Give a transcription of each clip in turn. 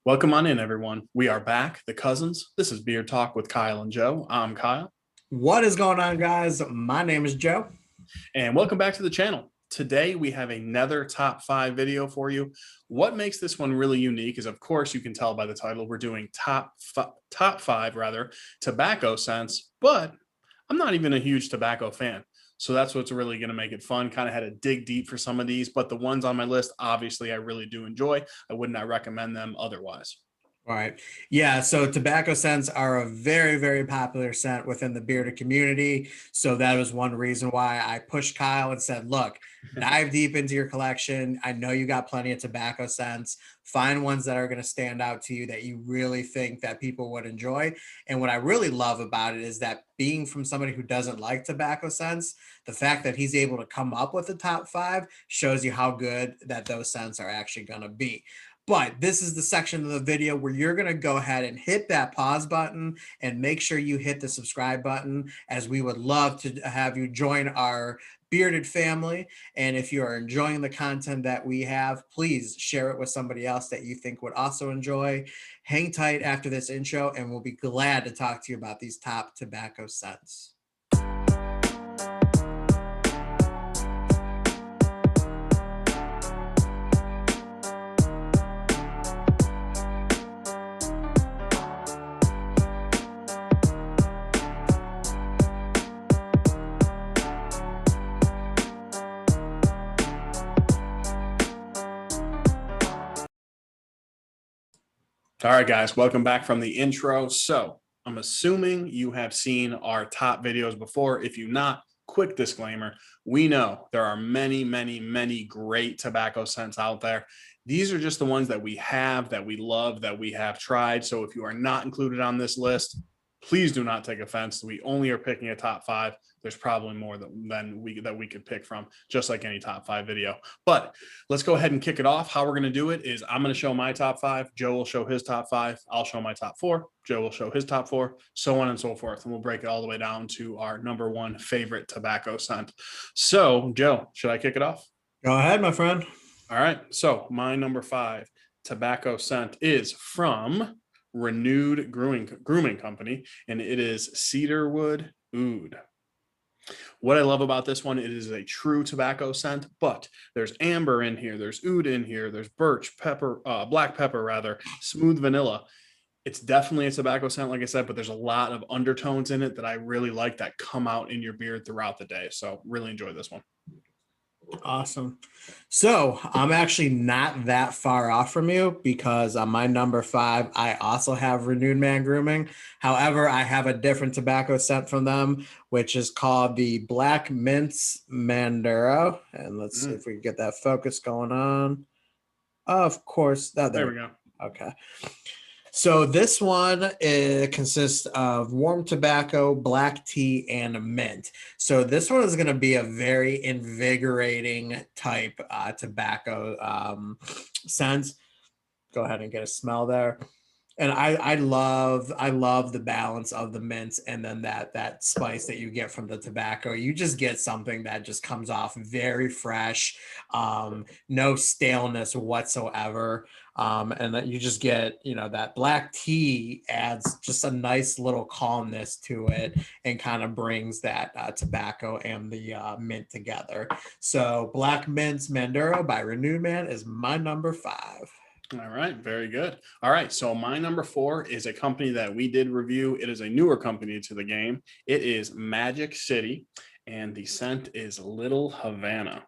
Welcome on in, everyone. We are back, the cousins. This is Beer Talk with Kyle and Joe. I'm Kyle, What is going on, guys? My name is Joe. and welcome back to the channel. Today, we have another top 5 video for you. What makes this one really unique is, of course, you can tell by the title, we're doing top five rather tobacco scents, but I'm not even a huge tobacco fan. So that's what's really going to make it fun. Kind of had to dig deep for some of these, but the ones on my list, obviously, I really do enjoy. I would not recommend them otherwise. All right. Yeah. So tobacco scents are a very, very popular scent within the bearded community. So that was one reason why I pushed Kyle and said, look, dive deep into your collection. I know you got plenty of tobacco scents. Find ones that are going to stand out to you that you really think that people would enjoy. And what I really love about it is that being from somebody who doesn't like tobacco scents, the fact that he's able to come up with the top five shows you how good that those scents are actually going to be. But this is the section of the video where you're going to go ahead and hit that pause button and make sure you hit the subscribe button, as we would love to have you join our bearded family. And if you are enjoying the content that we have, please share it with somebody else that you think would also enjoy. Hang tight after this intro, and we'll be glad to talk to you about these top tobacco scents. All right, guys, welcome back from the intro. So I'm assuming you have seen our top videos before. If you not, quick disclaimer, we know there are many, many, many great tobacco scents out there. These are just the ones that we have, that we love, that we have tried. So if you are not included on this list, please do not take offense. We only are picking a top 5. There's probably more than we could pick from, just like any top 5 video. But let's go ahead and kick it off. How we're going to do it is I'm going to show my top 5. Joe will show his top 5. I'll show my top 4. Joe will show his top 4, so on and so forth. And we'll break it all the way down to our number 1 favorite tobacco scent. So, Joe, should I kick it off? Go ahead, my friend. All right. So my number 5 tobacco scent is from Renewed Grooming Company, and it is Cedarwood Oud. What I love about this one, it is a true tobacco scent, but there's amber in here, there's oud in here, there's birch, pepper, black pepper rather, smooth vanilla. It's definitely a tobacco scent, like I said, but there's a lot of undertones in it that I really like that come out in your beard throughout the day. So really enjoy this one. Awesome. So I'm actually not that far off from you, because on my number 5, I also have Renewed Man Grooming. However, I have a different tobacco scent from them, which is called the Black Mints Manduro. And let's see if we can get that focus going on. Of course. Oh, There we go. Okay. So this one consists of warm tobacco, black tea, and mint. So this one is going to be a very invigorating type tobacco scent. Go ahead and get a smell there. And I love the balance of the mint and then that spice that you get from the tobacco. You just get something that just comes off very fresh, no staleness whatsoever. And that you just get, that black tea adds just a nice little calmness to it and kind of brings that tobacco and the mint together. So Black Mint's Manduro by Renewed Man is my number 5. All right, very good. All right, so my number 4 is a company that we did review. It is a newer company to the game. It is Magic City, and the scent is Little Havana.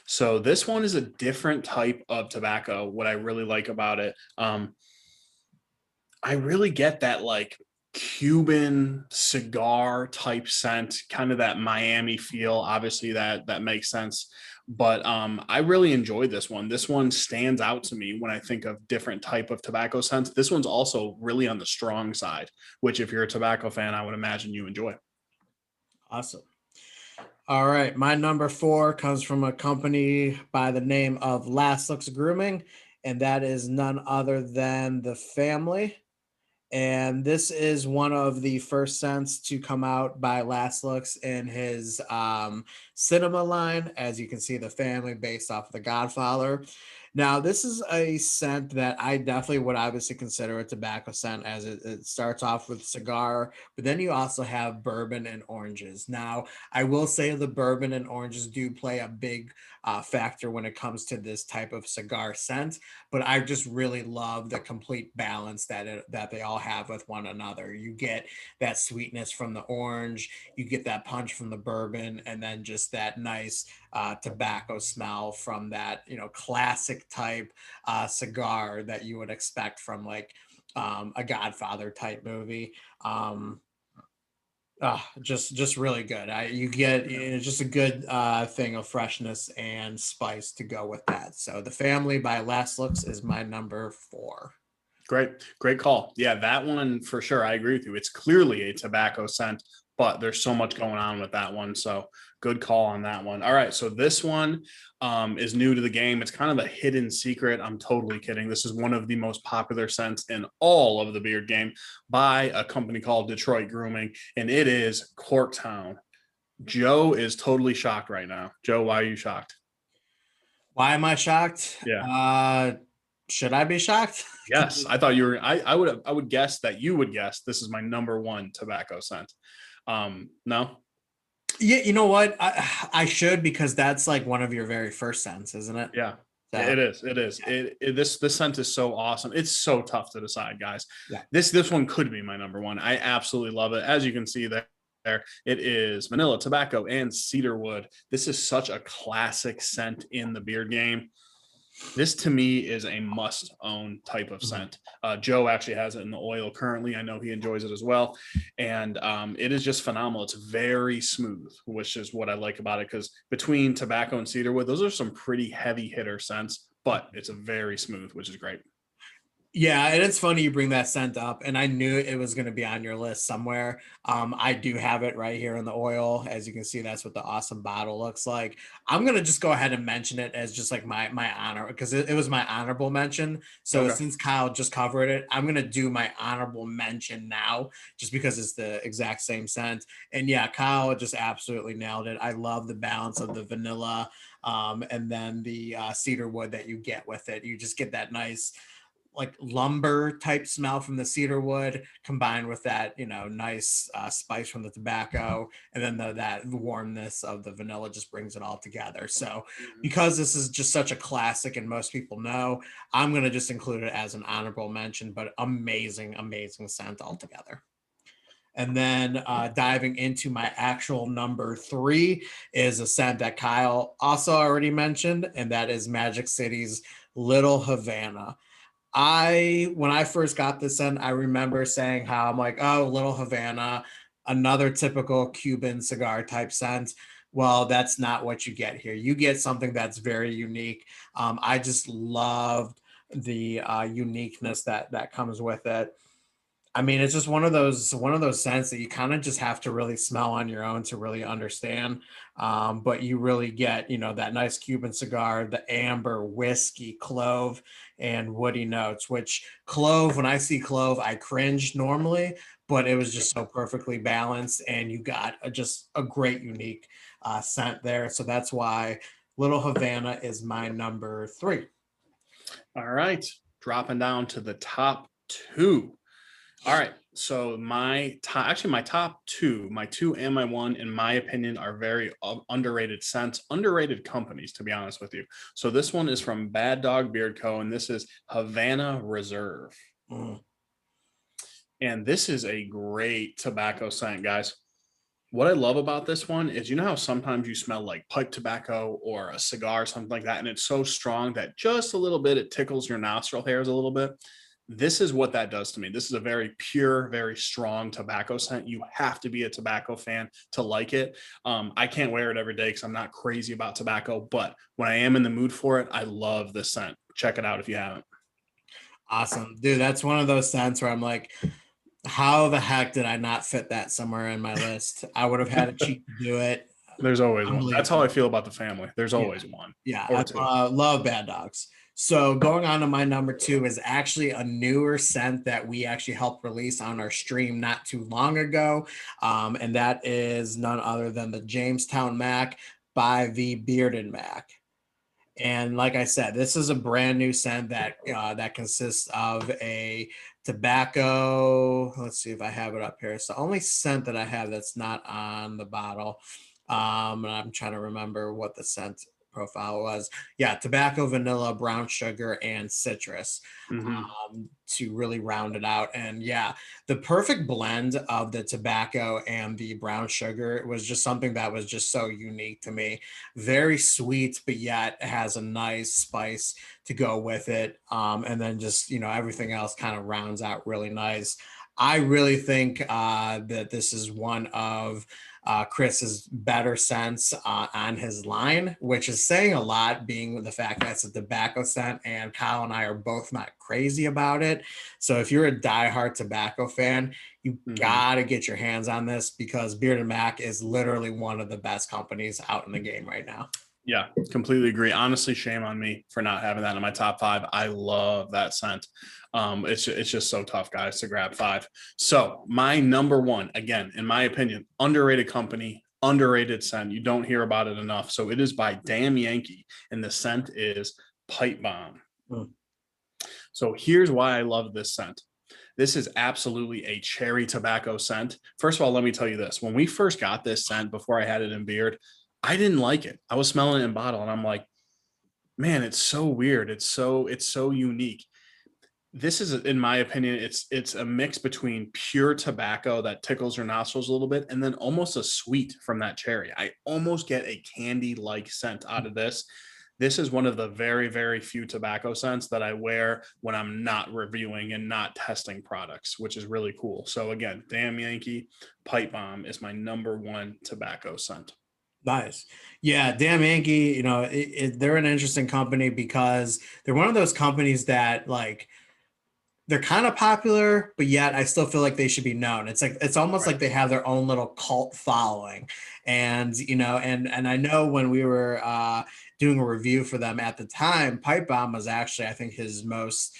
So this one is a different type of tobacco. What I really like about it, I really get that like Cuban cigar type scent, kind of that Miami feel. Obviously, that makes sense. But I really enjoyed this one. This one stands out to me when I think of different type of tobacco scents. This one's also really on the strong side, which if you're a tobacco fan, I would imagine you enjoy. Awesome. All right, my number 4 comes from a company by the name of Last Looks Grooming, and that is none other than The Family. And this is one of the first scents to come out by Last Looks in his cinema line. As you can see, The Family, based off of The Godfather. Now, this is a scent that I definitely would obviously consider a tobacco scent, as it starts off with cigar, but then you also have bourbon and oranges. Now, I will say the bourbon and oranges do play a big factor when it comes to this type of cigar scent, but I just really love the complete balance that they all have with one another. You get that sweetness from the orange, you get that punch from the bourbon, and then just that nice tobacco smell from that, classic type cigar that you would expect from like a Godfather type movie. Just really good. You get just a good thing of freshness and spice to go with that. So the Family by Last Looks is my number 4. Great call. Yeah, that one for sure. I agree with you. It's clearly a tobacco scent, but there's so much going on with that one. So good call on that one. All right. So this one is new to the game. It's kind of a hidden secret. I'm totally kidding. This is one of the most popular scents in all of the beard game by a company called Detroit Grooming, and it is Corktown. Joe is totally shocked right now. Joe, why are you shocked? Why am I shocked? Yeah. Should I be shocked? Yes, I thought you were. I would guess that you would guess this is my number one tobacco scent. No. Yeah, you know what? I should, because that's like one of your very first scents, isn't it? Yeah. So, It is. It is. This scent is so awesome. It's so tough to decide, guys. yeah. This one could be my number one. I absolutely love it. As you can see there, it is vanilla, tobacco, and cedarwood. This is such a classic scent in the beard game. This to me is a must own type of scent. Joe actually has it in the oil currently. I know he enjoys it as well. And it is just phenomenal. It's very smooth, which is what I like about it, because between tobacco and cedarwood, those are some pretty heavy hitter scents, but it's a very smooth, which is great. Yeah, and it's funny you bring that scent up, and I knew it was going to be on your list somewhere. I do have it right here in the oil. As you can see, that's what the awesome bottle looks like. I'm gonna just go ahead and mention it as just like my honor, because it was my honorable mention. So Okay. since Kyle just covered it, I'm gonna do my honorable mention now, just because it's the exact same scent. And yeah, Kyle just absolutely nailed it. I love the balance of the vanilla, and then the cedar wood that you get with it. You just get that nice like lumber type smell from the cedar wood, combined with that nice spice from the tobacco, and then that warmness of the vanilla just brings it all together. So Mhm. because this is just such a classic and most people know, I'm going to just include it as an honorable mention, but amazing scent altogether. And then diving into my actual number 3 is a scent that Kyle also already mentioned, and that is Magic City's Little Havana. When I first got this in, I remember saying how I'm like, oh, Little Havana, another typical Cuban cigar type scent. Well, that's not what you get here. You get something that's very unique. I just loved the uniqueness that comes with it. I mean, it's just one of those scents that you kind of just have to really smell on your own to really understand. But you really get, that nice Cuban cigar, the amber, whiskey, clove, and woody notes. Which clove, when I see clove, I cringe normally, but it was just so perfectly balanced, and you got just a great, unique scent there. So that's why Little Havana is my number 3. All right. Dropping down to the top two. All right. So my top two, my two and my one, in my opinion, are very underrated scents, underrated companies, to be honest with you. So this one is from Bad Dog Beard Co., and this is Havana Reserve. Mm. And this is a great tobacco scent, guys. What I love about this one is, how sometimes you smell like pipe tobacco or a cigar or something like that, and it's so strong that just a little bit, it tickles your nostril hairs a little bit. This is what that does to me. This is a very pure, very strong tobacco scent. You have to be a tobacco fan to like it. I can't wear it every day because I'm not crazy about tobacco, but when I am in the mood for it, I love this scent. Check it out if you haven't. Awesome, dude. That's one of those scents where I'm like, how the heck did I not fit that somewhere in my list? I would have had a cheat to do it. There's always one. That's how Unbelievable. I feel about the family. There's Yeah, always one yeah. or I two. love Bad Dogs. So going on to my number 2 is actually a newer scent that we actually helped release on our stream not too long ago, and that is none other than the Jamestown Mac by the Bearded Mac. And like I said, this is a brand new scent that that consists of a tobacco. Let's see if I have it up here. It's the only scent that I have that's not on the bottle. And I'm trying to remember what the scent profile was. Yeah, tobacco, vanilla, brown sugar, and citrus Hmm. to really round it out. And yeah, the perfect blend of the tobacco and the brown sugar was just something that was just so unique to me. Very sweet, but yet has a nice spice to go with it. And then just, everything else kind of rounds out really nice. I really think that this is one of Chris's better scents on his line, which is saying a lot, being the fact that it's a tobacco scent, and Kyle and I are both not crazy about it. So if you're a diehard tobacco fan, you Hmm. gotta get your hands on this because Bearded Mac is literally one of the best companies out in the game right now. Yeah, completely agree. Honestly, shame on me for not having that in my top five. I love that scent. It's just so tough, guys, to grab five. So my number one, again, in my opinion, underrated company, underrated scent. You don't hear about it enough. So it is by Damn Yankee, and the scent is Pipe Bomb. Mm. So here's why I love this scent. This is absolutely a cherry tobacco scent. First of all, let me tell you this. When we first got this scent before I had it in beard, I didn't like it. I was smelling it in bottle and I'm like, man, it's so weird. It's so unique. This is, in my opinion, it's a mix between pure tobacco that tickles your nostrils a little bit and then almost a sweet from that cherry. I almost get a candy like scent out of this. This is one of the very, very few tobacco scents that I wear when I'm not reviewing and not testing products, which is really cool. So again, Damn Yankee Pipe Bomb is my number one tobacco scent. Nice. Yeah, Damn Yankee, they're an interesting company because they're one of those companies that like they're kind of popular, but yet I still feel like they should be known. It's like it's almost Right. like they have their own little cult following. And and I know when we were doing a review for them at the time, Pipe Bomb was actually, I think, his most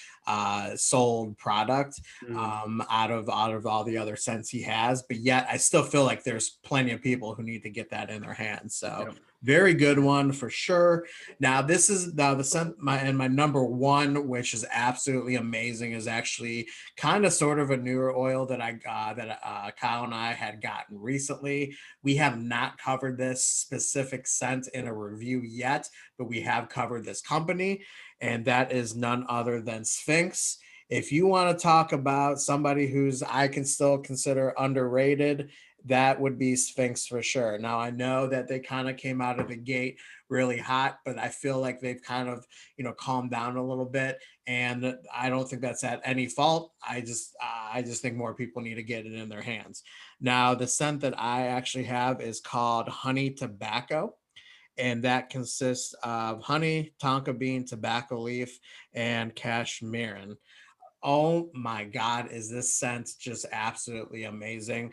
sold product Mhm. out of all the other scents he has. But yet I still feel like there's plenty of people who need to get that in their hands. So Yep. very good one for sure. Now, this is now the scent my number one, which is absolutely amazing, is actually kind of sort of a newer oil that Kyle and I had gotten recently. We have not covered this specific scent in a review yet, but we have covered this company, and that is none other than Sphinx. If you want to talk about somebody who's I can still consider underrated, that would be Sphinx for sure. Now I know that they kind of came out of the gate really hot, but I feel like they've kind of, calmed down a little bit, and I don't think that's at any fault. I just think more people need to get it in their hands. Now, the scent that I actually have is called Honey Tobacco, and that consists of honey, tonka bean, tobacco leaf, and cashmere. Oh my God, is this scent just absolutely amazing?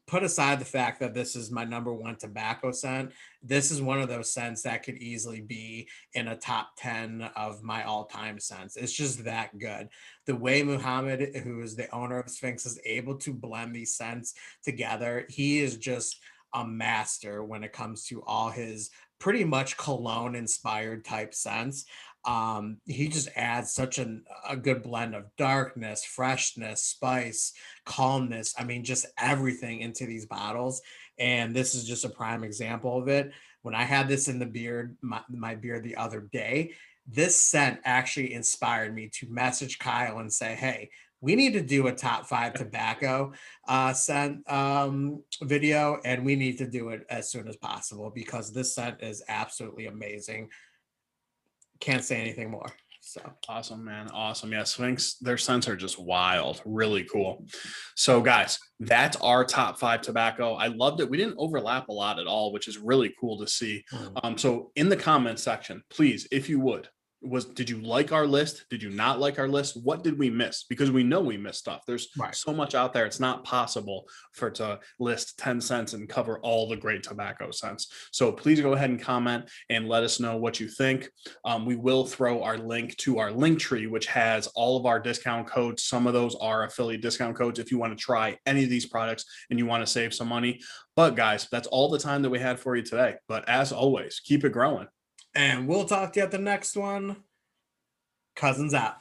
Put aside the fact that this is my number one tobacco scent, this is one of those scents that could easily be in a top 10 of my all-time scents. It's just that good. The way Muhammad, who is the owner of Sphinx, is able to blend these scents together, he is just a master when it comes to all his pretty much cologne inspired type scents. He just adds such a good blend of darkness, freshness, spice, calmness. I mean, just everything into these bottles. And this is just a prime example of it. When I had this in the beard, my beard the other day, this scent actually inspired me to message Kyle and say, hey, we need to do a top five tobacco scent video, and we need to do it as soon as possible because this scent is absolutely amazing. Can't say anything more. So Awesome, man. Awesome. Yeah, Sphinx, their scents are just wild. Really cool. So, guys, that's our top five tobacco. I loved it. We didn't overlap a lot at all, which is really cool to see. mm, So in the comments section, please, if you would, did you like our list? Did you not like our list? What did we miss? Because we know we missed stuff. There's right. so much out there. It's not possible for it to list 10 cents and cover all the great tobacco scents. So please go ahead and comment and let us know what you think. We will throw our link to our link tree, which has all of our discount codes. Some of those are affiliate discount codes if you want to try any of these products and you want to save some money. But guys, that's all the time that we had for you today. But as always, keep it growing. And we'll talk to you at the next one. Cousins out.